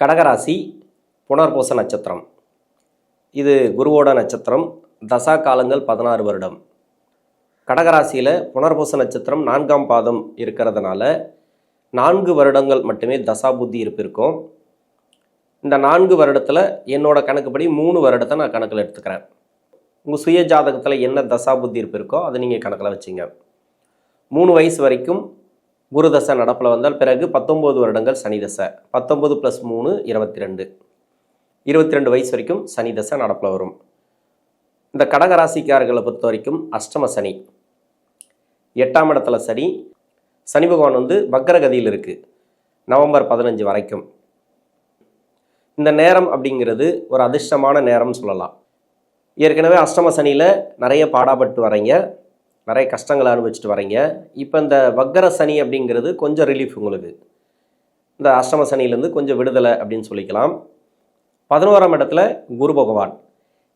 கடகராசி புனர்பூச நட்சத்திரம். இது குருவோட நட்சத்திரம். தசா காலங்கள் 16 வருடம். கடகராசியில் புனர்பூச நட்சத்திரம் 4ஆம் பாதம் இருக்கிறதுனால 4 வருடங்கள் மட்டுமே தசா புத்தி இருப்பிருக்கும். இந்த 4 வருடத்தில் என்னோட கணக்குப்படி 3 வருடத்தை நான் கணக்கில் எடுத்துக்கிறேன். உங்கள் சுய ஜாதகத்தில் என்ன தசா புத்தி இருப்பிருக்கோ அதை நீங்கள் கணக்கில் வச்சுங்க. 3 வயசு வரைக்கும் குரு தசை நடப்பில் வந்தால் பிறகு 19 வருடங்கள் சனி தசை. 19 + 3 22. 22 வயசு வரைக்கும் சனி தசை நடப்பில் வரும். இந்த கடகராசிக்காரர்களை பொறுத்த வரைக்கும் அஷ்டம சனி, 8ஆம் இடத்துல சனி. சனி பகவான் வக்ரகதியில் இருக்குது நவம்பர் 15 வரைக்கும். இந்த நேரம் அப்படிங்கிறது ஒரு அதிர்ஷ்டமான நேரம்னு சொல்லலாம். ஏற்கனவே அஷ்டம சனியில் நிறைய பாடாப்பட்டு வரீங்க, நிறைய கஷ்டங்களை அனுபவிச்சுட்டு வரீங்க. இப்போ இந்த வக்கர சனி அப்படிங்கிறது கொஞ்சம் ரிலீஃப் உங்களுக்கு. இந்த அஷ்டம சனியிலேருந்து கொஞ்சம் விடுதலை அப்படின்னு சொல்லிக்கலாம். 11ஆம் இடத்துல குரு பகவான்.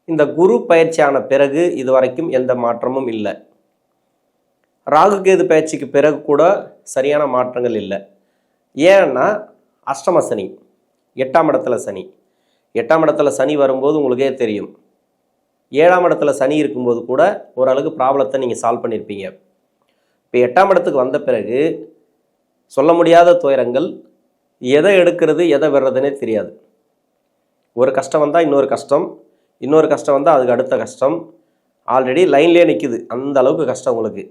இந்த குரு பயிற்சியான பிறகு இது வரைக்கும் எந்த மாற்றமும் இல்லை. ராகு கேது பயிற்சிக்கு பிறகு கூட சரியான மாற்றங்கள் இல்லை. ஏன்னா அஷ்டம சனி, 8ஆம் இடத்துல சனி. 8ஆம் இடத்துல சனி வரும்போது உங்களுக்கே தெரியும், 7ஆம் இடத்துல சனி இருக்கும்போது கூட ஓரளவுக்கு ப்ராப்ளத்தை நீங்கள் சால்வ் பண்ணியிருப்பீங்க. இப்போ 8ஆம் இடத்துக்கு வந்த பிறகு சொல்ல முடியாத துயரங்கள், எதை எடுக்கிறது எதை விடுறதுனே தெரியாது. ஒரு கஷ்டம் வந்தால் இன்னொரு கஷ்டம், இன்னொரு கஷ்டம் வந்தால் அதுக்கு அடுத்த கஷ்டம். ஆல்ரெடி லைன்லேயே நிற்குது, அந்த அளவுக்கு கஷ்டம் உங்களுக்கு.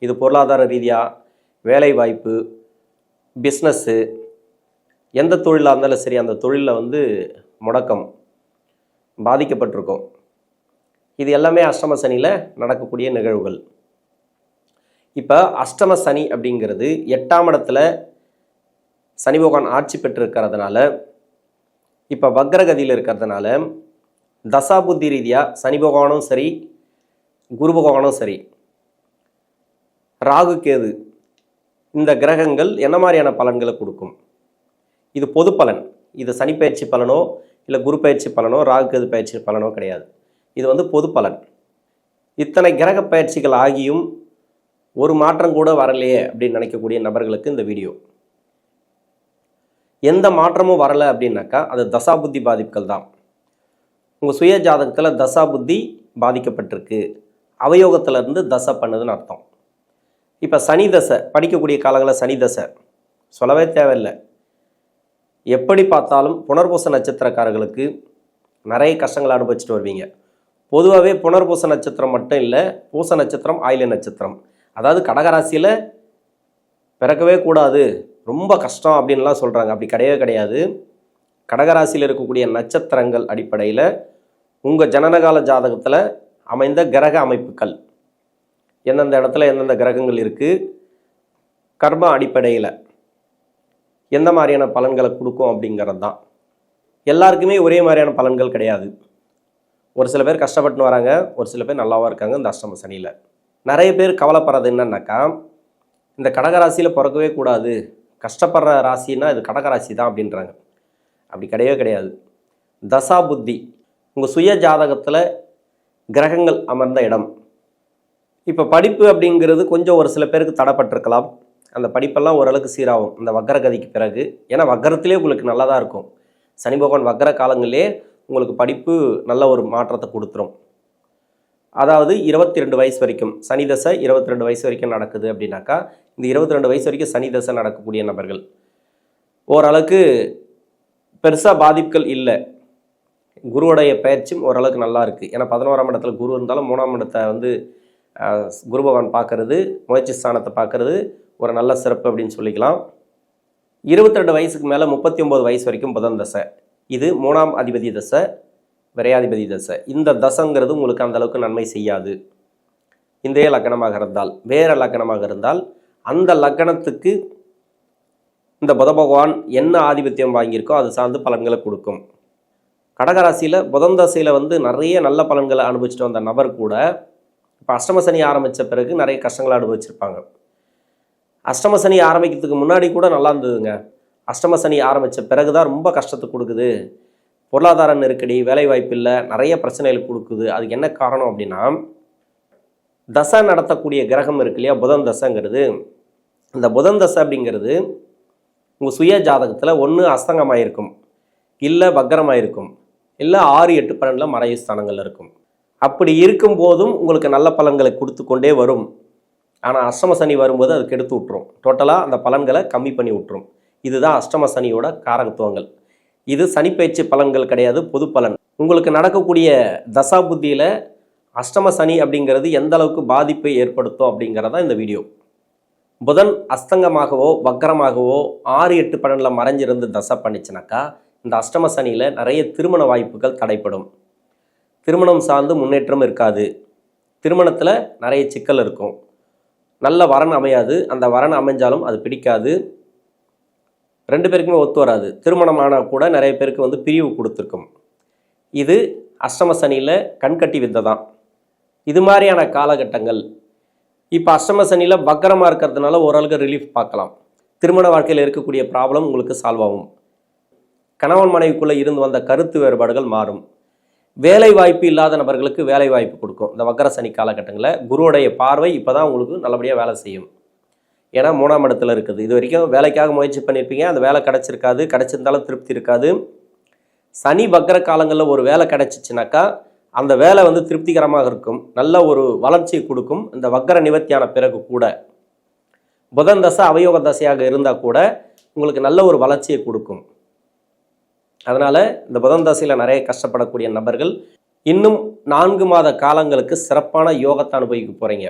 இது பொருளாதார ரீதியாக, வேலை வாய்ப்பு, பிஸ்னஸ்ஸு, எந்த தொழிலாக இருந்தாலும் சரி அந்த தொழிலில் முடக்கம் பாதிக்கப்பட்டிருக்கும். இது எல்லாமே அஷ்டம சனியில் நடக்கக்கூடிய நிகழ்வுகள். இப்போ அஷ்டம சனி அப்படிங்கிறது 8ஆம் இடத்துல சனி பகவான் ஆட்சி பெற்றிருக்கிறதுனால, இப்போ வக்ரகதியில் இருக்கிறதுனால தசா புத்தி ரீதியாக சனி பகவானும் சரி குரு பகவானும் சரி ராகு கேது இந்த கிரகங்கள் என்ன மாதிரியான பலன்களை கொடுக்கும்? இது பொது பலன். இது சனி பயிற்சி பலனோ இல்லை குரு பயிற்சி பலனோ ராகு கேது பயிற்சி பலனோ கிடையாது. இது பொது பலன். இத்தனை கிரக பயிற்சிகள் ஆகியும் ஒரு மாற்றம் கூட வரலையே அப்படின்னு நினைக்கக்கூடிய நபர்களுக்கு இந்த வீடியோ. எந்த மாற்றமும் வரலை அப்படின்னாக்கா அது தசா புத்தி பாதிப்புகள் தான். உங்கள் சுய ஜாதகத்தில் தசா புத்தி பாதிக்கப்பட்டிருக்கு, அவயோகத்திலேருந்து தசை பண்ணுதுன்னு அர்த்தம். இப்போ சனி தசை படிக்கக்கூடிய காலங்களில் சனி தசை சொல்லவே தேவையில்லை. எப்படி பார்த்தாலும் புனர்பூச நட்சத்திரக்காரர்களுக்கு நிறைய கஷ்டங்களை அனுபவிச்சுட்டு வருவீங்க. பொதுவாகவே புனர்பூச நட்சத்திரம் மட்டும் இல்லை, பூச நட்சத்திரம், ஆயில்ய நட்சத்திரம், அதாவது கடகராசியில் பிறக்கவே கூடாது, ரொம்ப கஷ்டம் அப்படின்லாம் சொல்கிறாங்க. அப்படி கிடையவே கிடையாது. கடகராசியில் இருக்கக்கூடிய நட்சத்திரங்கள் அடிப்படையில் உங்கள் ஜனனகால ஜாதகத்தில் அமைந்த கிரக அமைப்புகள், எந்தெந்த இடத்துல எந்தெந்த கிரகங்கள் இருக்குது, கர்ம அடிப்படையில் எந்த மாதிரியான பலன்களை கொடுக்கும் அப்படிங்கிறது தான். எல்லாருக்குமே ஒரே மாதிரியான பலன்கள் கிடையாது. ஒரு சில பேர் கஷ்டப்பட்டுன்னு வராங்க, ஒரு சில பேர் நல்லாவாக இருக்காங்க. இந்த அஷ்டம சனியில் நிறைய பேர் கவலைப்படுறது என்னன்னாக்கா, இந்த கடகராசியில் பிறக்கவே கூடாது, கஷ்டப்படுற ராசின்னா இது கடகராசி தான் அப்படின்றாங்க. அப்படி கிடையவே கிடையாது. தசா புத்தி உங்கள் சுய ஜாதகத்தில் கிரகங்கள் அமர்ந்த இடம். இப்போ படிப்பு அப்படிங்கிறது கொஞ்சம் ஒரு சில பேருக்கு தடைப்பட்டிருக்கலாம். அந்த படிப்பெல்லாம் ஓரளவுக்கு சீராகும் இந்த வக்கரகதிக்கு பிறகு. ஏன்னா வக்கரத்திலே உங்களுக்கு நல்லா தான் இருக்கும். சனி பகவான் வக்கர காலங்களிலே உங்களுக்கு படிப்பு நல்ல ஒரு மாற்றத்தை கொடுத்துரும். அதாவது 22 வயசு வரைக்கும் சனி தசை 22 வயசு வரைக்கும் நடக்குது அப்படின்னாக்கா, இந்த 22 வயசு வரைக்கும் சனி தசை நடக்கக்கூடிய நபர்கள் ஓரளவுக்கு பெருசாக பாதிப்புகள் இல்லை. குருவுடைய பயிற்சியும் ஓரளவுக்கு நல்லா இருக்குது. ஏன்னா 11ஆம் இடத்துல குரு இருந்தாலும் 3ஆம் இடத்தை குரு பகவான் பார்க்கறது, முயற்சி ஸ்தானத்தை பார்க்கறது ஒரு நல்ல சிறப்பு அப்படின்னு சொல்லிக்கலாம். 22 வயசுக்கு மேலே 39 வயசு வரைக்கும் புதன் தசை. இது 3ஆம் அதிபதி தசை, விரையாதிபதி தசை. இந்த தசைங்கிறது உங்களுக்கு அந்த அளவுக்கு நன்மை செய்யாது. இந்திய லக்கணமாக இருந்தால், வேறு லக்கணமாக இருந்தால் அந்த லக்கணத்துக்கு இந்த புத பகவான் என்ன ஆதிபத்தியம் வாங்கியிருக்கோ அது சார்ந்து பலன்களை கொடுக்கும். கடகராசியில் புதன் தசையில் நிறைய நல்ல பலன்களை அனுபவிச்சுட்டு வந்த நபர் கூட இப்போ அஷ்டம சனி ஆரம்பித்த பிறகு நிறைய கஷ்டங்களை அனுபவிச்சிருப்பாங்க. அஷ்டம சனி ஆரம்பிக்கிறதுக்கு முன்னாடி கூட நல்லா இருந்ததுங்க. அஷ்டம சனி ஆரம்பித்த பிறகு தான் ரொம்ப கஷ்டத்தை கொடுக்குது. பொருளாதார நெருக்கடி, வேலை வாய்ப்பு இல்லை, நிறைய பிரச்சனைகள் கொடுக்குது. அதுக்கு என்ன காரணம் அப்படின்னா, தசை நடத்தக்கூடிய கிரகம் இருக்கு இல்லையா, புதன் தசைங்கிறது. இந்த புதன் தசை அப்படிங்கிறது உங்கள் சுய ஜாதகத்தில் ஒன்று அஸ்தங்கமாக இருக்கும், இல்லை வக்கரமாக இருக்கும், இல்லை 6, 8, 12 மறைவு ஸ்தானங்கள் இருக்கும். அப்படி இருக்கும்போதும் உங்களுக்கு நல்ல பலன்களை கொடுத்து கொண்டே வரும். ஆனால் அஷ்டம சனி வரும்போது அது கெடுத்து விட்டுரும், டோட்டலாக அந்த பலன்களை கம்மி பண்ணி விட்டுரும். இதுதான் அஷ்டம சனியோட காரகத்துவங்கள். இது சனிப்பயிற்சி பலன்கள் கிடையாது, பொது பலன். உங்களுக்கு நடக்கக்கூடிய தசா புத்தியில் அஷ்டம சனி அப்படிங்கிறது எந்த அளவுக்கு பாதிப்பை ஏற்படுத்தும் அப்படிங்கிறதா இந்த வீடியோ. புதன் அஸ்தங்கமாகவோ வக்கரமாகவோ 6, 8, 12 மறைஞ்சிருந்து தசை பண்ணிச்சுனாக்கா இந்த அஷ்டம சனியில் நிறைய திருமண வாய்ப்புகள் தடைப்படும். திருமணம் சார்ந்து முன்னேற்றம் இருக்காது. திருமணத்தில் நிறைய சிக்கல் இருக்கும். நல்ல வரன் அமையாது. அந்த வரன் அமைஞ்சாலும் அது பிடிக்காது. 2 பேருக்குமே ஒத்து வராது. திருமணம் ஆனால் கூட நிறைய பேருக்கு பிரிவு கொடுத்துருக்கும். இது அஷ்டம சனியில் கண்கட்டி வித்தை தான். இது மாதிரியான காலகட்டங்கள் இப்போ அஷ்டம சனியில் வக்கரமாக இருக்கிறதுனால ஓரளவுக்கு ரிலீஃப் பார்க்கலாம். திருமண வாழ்க்கையில் இருக்கக்கூடிய ப்ராப்ளம் உங்களுக்கு சால்வ் ஆகும். கணவன் மனைவிக்குள்ளே இருந்து வந்த கருத்து வேறுபாடுகள் மாறும். வேலை வாய்ப்பு இல்லாத நபர்களுக்கு வேலை வாய்ப்பு கொடுக்கும். இந்த வக்கர சனி காலகட்டங்களில் குருவுடைய பார்வை இப்போ தான் உங்களுக்கு நல்லபடியாக வேலை செய்யும். ஏன்னா 3ஆம் இடத்துல இருக்குது. இது வரைக்கும் வேலைக்காக முயற்சி பண்ணியிருப்பீங்க, அந்த வேலை கிடச்சிருக்காது, கிடச்சிருந்தாலும் திருப்தி இருக்காது. சனி வக்கர காலங்களில் ஒரு வேலை கிடச்சிச்சுனாக்கா அந்த வேலை திருப்திகரமாக இருக்கும், நல்ல ஒரு வளர்ச்சியை கொடுக்கும். இந்த வக்கர நிவர்த்தியான பிறகு கூட புதன் தசை அவயோக தசையாக இருந்தால் கூட உங்களுக்கு நல்ல ஒரு வளர்ச்சியை கொடுக்கும். அதனால் இந்த புதன் தசையில் நிறைய கஷ்டப்படக்கூடிய நபர்கள் இன்னும் 4 மாத காலங்களுக்கு சிறப்பான யோகத்தை அனுபவிக்க போகிறீங்க.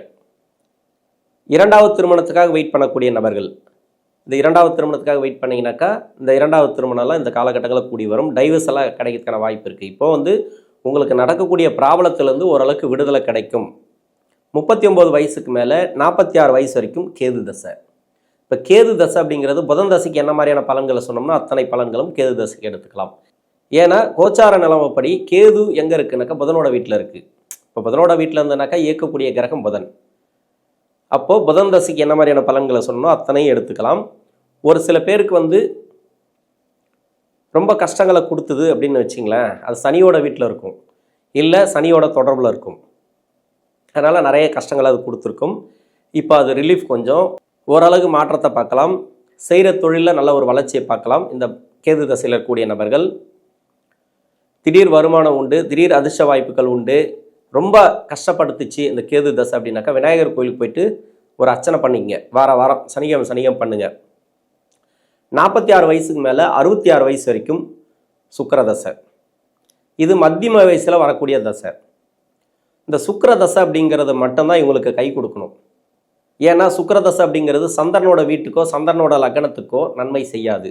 2வது திருமணத்துக்காக வெயிட் பண்ணக்கூடிய நபர்கள், இந்த 2வது திருமணத்துக்காக வெயிட் பண்ணிங்கனாக்கா இந்த 2வது திருமணம்லாம் இந்த காலகட்டங்களில் கூடி வரும். டைவர்ஸ் எல்லாம் கிடைக்கிறதுக்கான வாய்ப்பு இருக்குது. இப்போது உங்களுக்கு நடக்கக்கூடிய ப்ராப்ளத்திலேருந்து ஓரளவுக்கு விடுதலை கிடைக்கும். 39 வயசுக்கு மேலே 46 வயசு வரைக்கும் கேது தசை. இப்போ கேது தசை அப்படிங்கிறது புதன் தசைக்கு என்ன மாதிரியான பலன்களை சொன்னோம்னா அத்தனை பலன்களும் கேது தசைக்கு எடுத்துக்கலாம். ஏன்னா கோச்சார நிலமைப்படி கேது எங்கே இருக்குனாக்கா புதனோட வீட்டில் இருக்குது. இப்போ புதனோட வீட்டில் இருந்தனாக்கா இயக்கக்கூடிய கிரகம் புதன். அப்போது புதன் தசைக்கு என்ன மாதிரியான பலன்களை சொன்னோம் அத்தனையும் எடுத்துக்கலாம். ஒரு சில பேருக்கு ரொம்ப கஷ்டங்களை கொடுத்தது அப்படின்னு வச்சிங்களேன், அது சனியோட வீட்டில் இருக்கும், இல்லை சனியோட தொடர்பில் இருக்கும். அதனால் நிறைய கஷ்டங்களை அது கொடுத்துருக்கும். இப்போ அது ரிலீஃப் கொஞ்சம் ஓரளவுக்கு மாற்றத்தை பார்க்கலாம். செய்கிற தொழிலில் நல்ல ஒரு வளர்ச்சியை பார்க்கலாம். இந்த கேது தசையில் இருக்கக்கூடிய நபர்கள் திடீர் வருமானம் உண்டு, திடீர் அதிர்ஷ்ட வாய்ப்புகள் உண்டு. ரொம்ப கஷ்டப்படுத்துச்சு இந்த கேது தசை அப்படின்னாக்கா விநாயகர் கோயிலுக்கு போயிட்டு ஒரு அர்ச்சனை பண்ணிங்க, வாரம் சனிக்கிழமை பண்ணுங்க. 46 வயசுக்கு மேலே 66 வயசு வரைக்கும் சுக்கிர தசை. இது மத்தியம வயசில் வரக்கூடிய தசை. இந்த சுக்கிர தசை அப்படிங்கிறது மட்டும்தான் இவங்களுக்கு கை கொடுக்கணும். ஏன்னா சுக்கிர தசை அப்படிங்கிறது சந்திரனோட வீட்டுக்கோ சந்திரனோட லக்னத்துக்கோ நன்மை செய்யாது.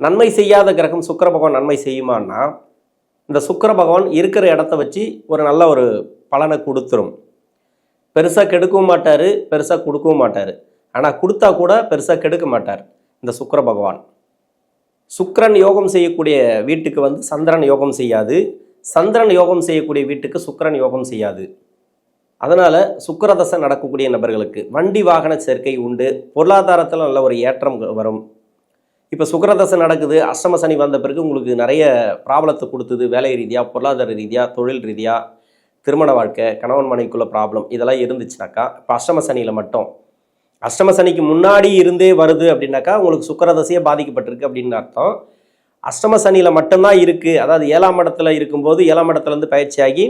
நன்மை செய்யாத கிரகம் சுக்கிர பகவான் நன்மை செய்யுமான்னா இந்த சுக்கிர பகவான் இருக்கிற இடத்த வச்சு ஒரு நல்ல ஒரு பலனை கொடுத்துரும். பெருசாக கெடுக்கவும் மாட்டார், பெருசாக கொடுக்கவும் மாட்டார். ஆனால் கொடுத்தா கூட பெருசாக கெடுக்க மாட்டார் இந்த சுக்கிர பகவான். சுக்கிரன் யோகம் செய்யக்கூடிய வீட்டுக்கு சந்திரன் யோகம் செய்யாது, சந்திரன் யோகம் செய்யக்கூடிய வீட்டுக்கு சுக்கிரன் யோகம் செய்யாது. அதனால் சுக்கிரதசை நடக்கக்கூடிய நபர்களுக்கு வண்டி வாகன சேர்க்கை உண்டு, பொருளாதாரத்தில் நல்ல ஒரு ஏற்றம் வரும். இப்போ சுக்கிரதசை நடக்குது, அஷ்டம சனி வந்த பிறகு உங்களுக்கு நிறைய ப்ராப்ளத்தை கொடுத்தது, வேலை ரீதியாக, பொருளாதார ரீதியாக, தொழில் ரீதியாக, திருமண வாழ்க்கை, கணவன் மனைவிக்குள்ள ப்ராப்ளம் இதெல்லாம் இருந்துச்சுனாக்கா இப்போ அஷ்டம சனியில் மட்டும், அஷ்டம சனிக்கு முன்னாடி இருந்தே வருது அப்படின்னாக்கா உங்களுக்கு சுக்கிரதசையே பாதிக்கப்பட்டிருக்கு அப்படின்னு அர்த்தம். அஷ்டம சனியில் மட்டும்தான் இருக்குது. அதாவது 7ஆம் இடத்துல இருக்கும்போது 7ஆம் இடத்துலேருந்து பயிற்சியாகி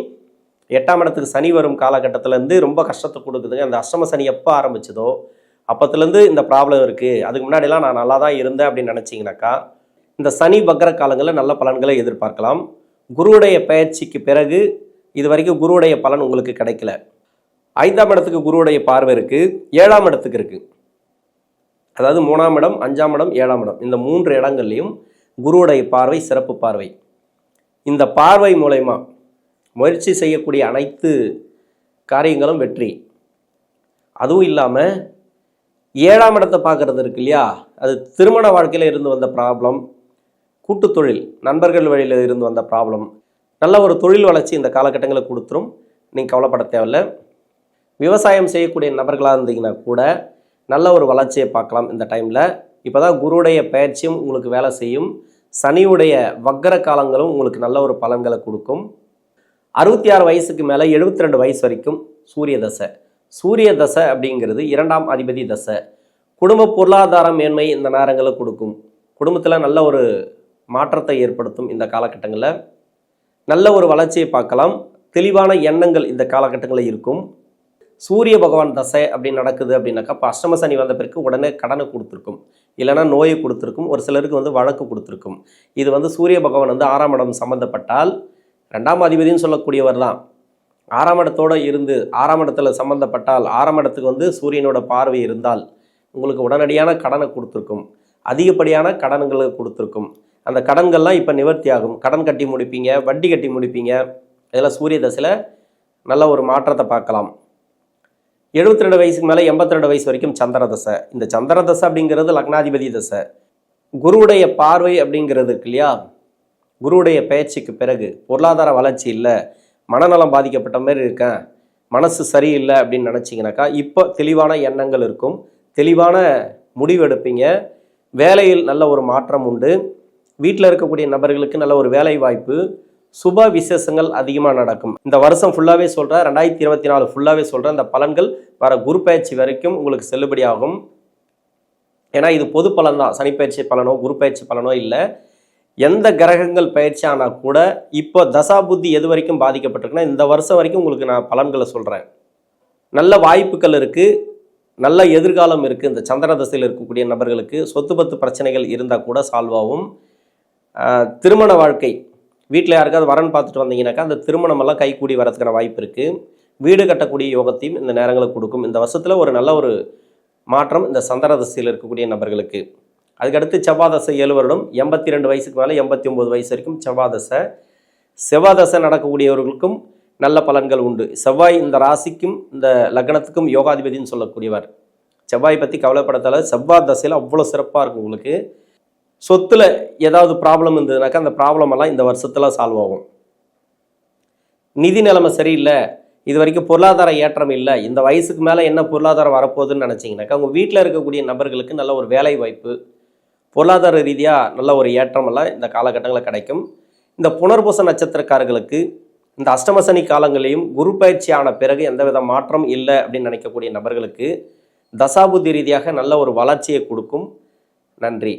8ஆம் இடத்துக்கு சனி வரும் காலகட்டத்திலேருந்து ரொம்ப கஷ்டத்தை கொடுக்குதுங்க. அந்த அஷ்டம சனி எப்போ ஆரம்பிச்சதோ அப்போத்துலேருந்து இந்த ப்ராப்ளம் இருக்குது. அதுக்கு முன்னாடிலாம் நான் நல்லா தான் இருந்தேன் அப்படின்னு நினச்சிங்கனாக்கா இந்த சனி வக்கர காலங்களில் நல்ல பலன்களை எதிர்பார்க்கலாம். குருவுடைய பயிற்சிக்கு பிறகு இது வரைக்கும் குருவுடைய பலன் உங்களுக்கு கிடைக்கல. 5ஆம் இடத்துக்கு குருவுடைய பார்வை இருக்குது, 7ஆம் இடத்துக்கு இருக்குது. அதாவது 3ஆம் இடம், 5ஆம் இடம், 7ஆம் இடம், இந்த 3 இடங்கள்லையும் குருவுடைய பார்வை சிறப்பு பார்வை. இந்த பார்வை மூலயமா முயற்சி செய்யக்கூடிய அனைத்து காரியங்களும் வெற்றி. அதுவும் இல்லாமல் 7ஆம் இடத்தை பார்க்குறது இருக்கு இல்லையா, அது திருமண வாழ்க்கையில் இருந்து வந்த ப்ராப்ளம், கூட்டு தொழில், நண்பர்கள் வழியில் இருந்து வந்த ப்ராப்ளம், நல்ல ஒரு தொழில் வளர்ச்சி இந்த காலகட்டங்களில் கொடுத்துரும். நீங்கள் கவலைப்பட தேவையில்லை. விவசாயம் செய்யக்கூடிய நபர்களாக இருந்தீங்கன்னா கூட நல்ல ஒரு வளர்ச்சியை பார்க்கலாம் இந்த டைமில். இப்போ தான் குருவுடைய பயிற்சியும் உங்களுக்கு வேலை செய்யும். சனியுடைய வக்கர காலங்களும் உங்களுக்கு நல்ல ஒரு பலன்களை கொடுக்கும். 66 வயசுக்கு மேலே 72 வயசு வரைக்கும் சூரிய தசை. சூரிய தசை அப்படிங்கிறது 2ஆம் அதிபதி தசை. குடும்ப பொருளாதார மேன்மை இந்த நேரங்களில் கொடுக்கும். குடும்பத்தில் நல்ல ஒரு மாற்றத்தை ஏற்படுத்தும். இந்த காலகட்டங்களில் நல்ல ஒரு வளர்ச்சியை பார்க்கலாம். தெளிவான எண்ணங்கள் இந்த காலகட்டங்களில் இருக்கும். சூரிய பகவான் தசை அப்படி நடக்குது அப்படின்னாக்கா, இப்போ அஷ்டம சனி வந்த பிறகு உடனே கடனை கொடுத்துருக்கும், இல்லைனா நோயை கொடுத்துருக்கும், ஒரு சிலருக்கு வழக்கு கொடுத்துருக்கும். இது சூரிய பகவான் 6ஆம் இடம் சம்மந்தப்பட்டால் 2ஆம் அதிபதினு சொல்லக்கூடியவர் தான். 6ஆம் இடத்தோடு இருந்து 6ஆம் இடத்துல சம்மந்தப்பட்டால் 6ஆம் இடத்துக்கு சூரியனோட பார்வை இருந்தால் உங்களுக்கு உடனடியான கடனை கொடுத்துருக்கும், அதிகப்படியான கடன்களை கொடுத்துருக்கும். அந்த கடன்கள்லாம் இப்போ நிவர்த்தி ஆகும். கடன் கட்டி முடிப்பீங்க, வட்டி கட்டி முடிப்பீங்க. இதெல்லாம் சூரிய தசையில் நல்ல ஒரு மாற்றத்தை பார்க்கலாம். 72 வயசுக்கு மேலே 82 வயசு வரைக்கும் சந்திர தசை. இந்த சந்திர தசை அப்படிங்கிறது லக்னாதிபதி தசை. குருவுடைய பார்வை அப்படிங்கிறது இருக்கு இல்லையா, குருவுடைய பயிற்சிக்கு பிறகு பொருளாதார வளர்ச்சி இல்லை, மனநலம் பாதிக்கப்பட்ட மாதிரி இருக்கேன், மனசு சரியில்லை அப்படின்னு நினச்சிங்கனாக்கா இப்போ தெளிவான எண்ணங்கள் இருக்கும், தெளிவான முடிவு எடுப்பீங்க. வேலையில் நல்ல ஒரு மாற்றம் உண்டு. வீட்டில் இருக்கக்கூடிய நபர்களுக்கு நல்ல ஒரு வேலை வாய்ப்பு, சுப விசேஷங்கள் அதிகமாக நடக்கும். இந்த வருஷம் ஃபுல்லாகவே சொல்கிறேன், 2024 ஃபுல்லாகவே சொல்கிறேன். இந்த பலன்கள் வர குரு பயிற்சி வரைக்கும் உங்களுக்கு செல்லுபடியாகும். ஏன்னா இது பொது பலன் தான், சனிப்பயிற்சி பலனோ குரு பயிற்சி பலனோ இல்லை. எந்த கிரகங்கள் பயிற்சி ஆனால் கூட இப்போ தசா புத்தி எது வரைக்கும் பாதிக்கப்பட்டிருக்குன்னா இந்த வருஷம் வரைக்கும் உங்களுக்கு நான் பலன்களை சொல்கிறேன். நல்ல வாய்ப்புகள் இருக்குது, நல்ல எதிர்காலம் இருக்குது. இந்த சந்திர தசையில் இருக்கக்கூடிய நபர்களுக்கு சொத்து பத்து பிரச்சனைகள் இருந்தால் கூட சால்வ் ஆகும். திருமண வாழ்க்கை, வீட்டில் யாருக்காவது வரன் பார்த்துட்டு வந்தீங்கன்னாக்கா அந்த திருமணமெல்லாம் கைக்கூடி வரதுக்கான வாய்ப்பு இருக்குது. வீடு கட்டக்கூடிய யோகத்தையும் இந்த நேரங்களுக்கு கொடுக்கும். இந்த வருஷத்தில் ஒரு நல்ல ஒரு மாற்றம் இந்த சந்திர தசையில் இருக்கக்கூடிய நபர்களுக்கு. அதுக்கடுத்து செவ்வாய் தசை 7 வருடம், 82 வயசுக்கு மேலே 89 வயசு வரைக்கும் செவ்வாய் தசை. செவ்வாய் தசை நடக்கக்கூடியவர்களுக்கும் நல்ல பலன்கள் உண்டு. செவ்வாய் இந்த ராசிக்கும் இந்த லக்னத்துக்கும் யோகாதிபதினு சொல்லக்கூடியவர். செவ்வாய் பற்றி கவலைப்படத்தால செவ்வாய் தசையில் அவ்வளோ சிறப்பாக இருக்கும். உங்களுக்கு சொத்தில் ஏதாவது ப்ராப்ளம் இருந்ததுனாக்கா அந்த ப்ராப்ளம் எல்லாம் இந்த வருஷத்தில் சால்வ் ஆகும். நிதி நிலைமை சரியில்லை, இது வரைக்கும் பொருளாதார ஏற்றம் இல்லை, இந்த வயசுக்கு மேலே என்ன பொருளாதாரம் வரப்போகுதுன்னு நினச்சிங்கனாக்கா உங்கள் வீட்டில் இருக்கக்கூடிய நபர்களுக்கு நல்ல ஒரு வேலை வாய்ப்பு, பொருளாதார ரீதியாக நல்ல ஒரு ஏற்றமெல்லாம் இந்த காலகட்டங்களில் கிடைக்கும். இந்த புனர்பூச நட்சத்திரக்காரர்களுக்கு இந்த அஷ்டமசனி காலங்களையும் குரு பயிற்சி ஆன பிறகு எந்தவித மாற்றம் இல்லை அப்படின்னு நினைக்கக்கூடிய நபர்களுக்கு தசாபுத்தி ரீதியாக நல்ல ஒரு வளர்ச்சியை கொடுக்கும். நன்றி.